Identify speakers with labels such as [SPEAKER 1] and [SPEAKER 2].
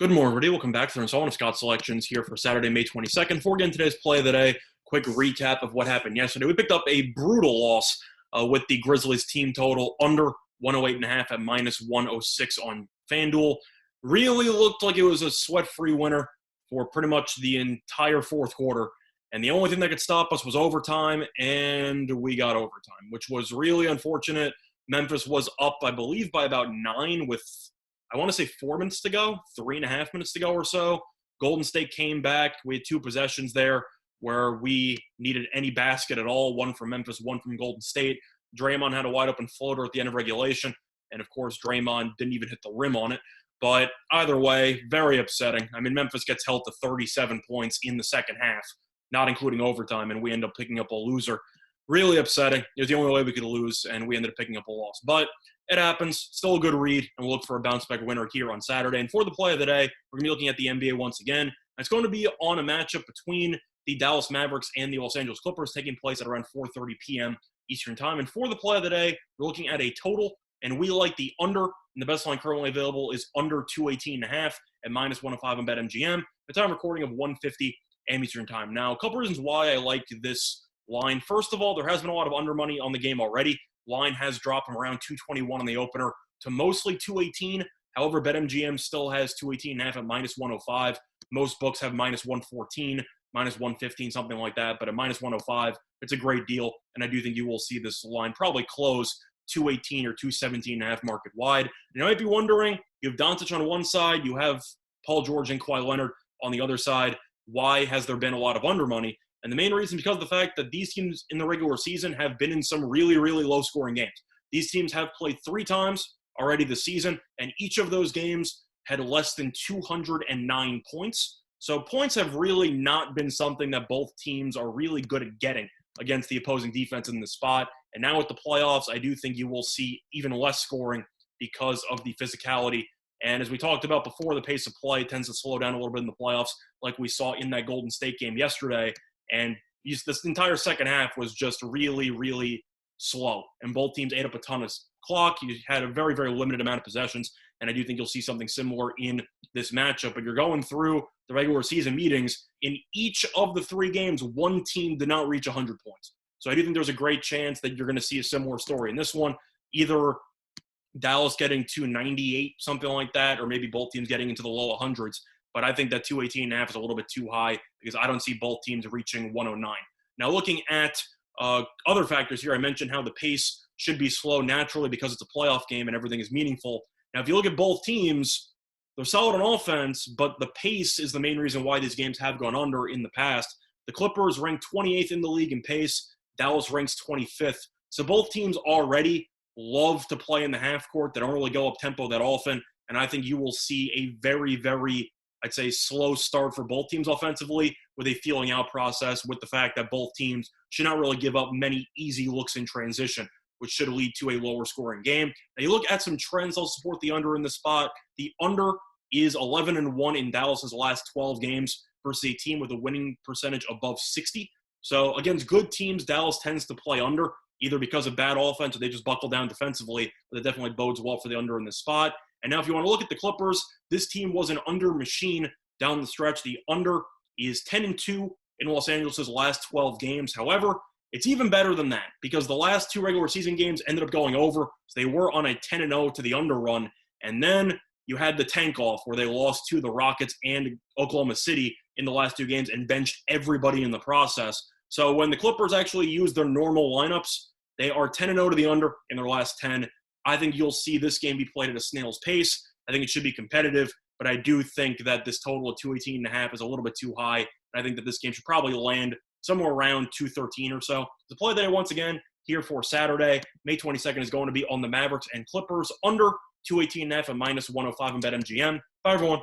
[SPEAKER 1] Good morning, everybody. Welcome back to the Installment of Scott Selections here for Saturday, May 22nd. Before we get into today's play of the day, quick recap of what happened yesterday. We picked up a brutal loss with the Grizzlies team total under 108.5 at minus 106 on FanDuel. Really looked like it was a sweat-free winner for pretty much the entire fourth quarter. And the only thing that could stop us was overtime, and we got overtime, which was really unfortunate. Memphis was up, I believe, by about 9 with I want to say 4 minutes to go, 3.5 minutes to go or so. Golden State came back. We had 2 possessions there where we needed any basket at all, one from Memphis, one from Golden State. Draymond had a wide open floater at the end of regulation. And of course, Draymond didn't even hit the rim on it. But either way, very upsetting. I mean, Memphis gets held to 37 points in the second half, not including overtime, and we end up picking up a loser. Really upsetting. It was the only way we could lose, and we ended up picking up a loss. But it happens. Still a good read, and we'll look for a bounce-back winner here on Saturday. And for the play of the day, we're going to be looking at the NBA once again. And it's going to be on a matchup between the Dallas Mavericks and the Los Angeles Clippers, taking place at around 4:30 p.m. Eastern Time. And for the play of the day, we're looking at a total, and we like the under. And the best line currently available is under 218.5 at minus 105 on BetMGM. The time recording of 1:50 a.m. Eastern Time. Now, a couple reasons why I like this line. First of all, there has been a lot of under money on the game already. Line has dropped from around 221 on the opener to mostly 218. However, BetMGM still has 218.5 at minus 105. Most books have minus 114, minus 115, something like that. But at minus 105, it's a great deal. And I do think you will see this line probably close 218 or 217.5 market wide. And you might be wondering, you have Doncic on one side, you have Paul George and Kawhi Leonard on the other side. Why has there been a lot of under money? And the main reason because of the fact that these teams in the regular season have been in some really, really low-scoring games. These teams have played 3 times already this season, and each of those games had less than 209 points. So points have really not been something that both teams are really good at getting against the opposing defense in the spot. And now with the playoffs, I do think you will see even less scoring because of the physicality. And as we talked about before, the pace of play tends to slow down a little bit in the playoffs, like we saw in that Golden State game yesterday. And this entire second half was just really, really slow. And both teams ate up a ton of clock. You had a very, very limited amount of possessions. And I do think you'll see something similar in this matchup. But you're going through the regular season meetings. In each of the 3 games, one team did not reach 100 points. So I do think there's a great chance that you're going to see a similar story in this one. Either Dallas getting to 98, something like that, or maybe both teams getting into the low 100s. But I think that 218.5 is a little bit too high because I don't see both teams reaching 109. Now, looking at other factors here, I mentioned how the pace should be slow naturally because it's a playoff game and everything is meaningful. Now, if you look at both teams, they're solid on offense, but the pace is the main reason why these games have gone under in the past. The Clippers ranked 28th in the league in pace. Dallas ranks 25th. So both teams already love to play in the half court. They don't really go up tempo that often. And I think you will see a very, very I'd say slow start for both teams offensively with a feeling out process with the fact that both teams should not really give up many easy looks in transition, which should lead to a lower scoring game. Now you look at some trends that'll support the under in the spot. The under is 11-1 in Dallas's last 12 games versus a team with a winning percentage above 60. So against good teams, Dallas tends to play under either because of bad offense or they just buckle down defensively. But it definitely bodes well for the under in this spot. And now if you want to look at the Clippers, this team was an under machine down the stretch. The under is 10-2 in Los Angeles' last 12 games. However, it's even better than that because the last 2 regular season games ended up going over. So they were on a 10-0 to the under run. And then you had the tank off where they lost to the Rockets and Oklahoma City in the last 2 games and benched everybody in the process. So when the Clippers actually use their normal lineups, they are 10-0 to the under in their last 10. I think you'll see this game be played at a snail's pace. I think it should be competitive, but I do think that this total of 218.5 is a little bit too high. And I think that this game should probably land somewhere around 213 or so. The play day once again here for Saturday, May 22nd, is going to be on the Mavericks and Clippers under 218.5 at minus 105 in BetMGM. Bye, everyone.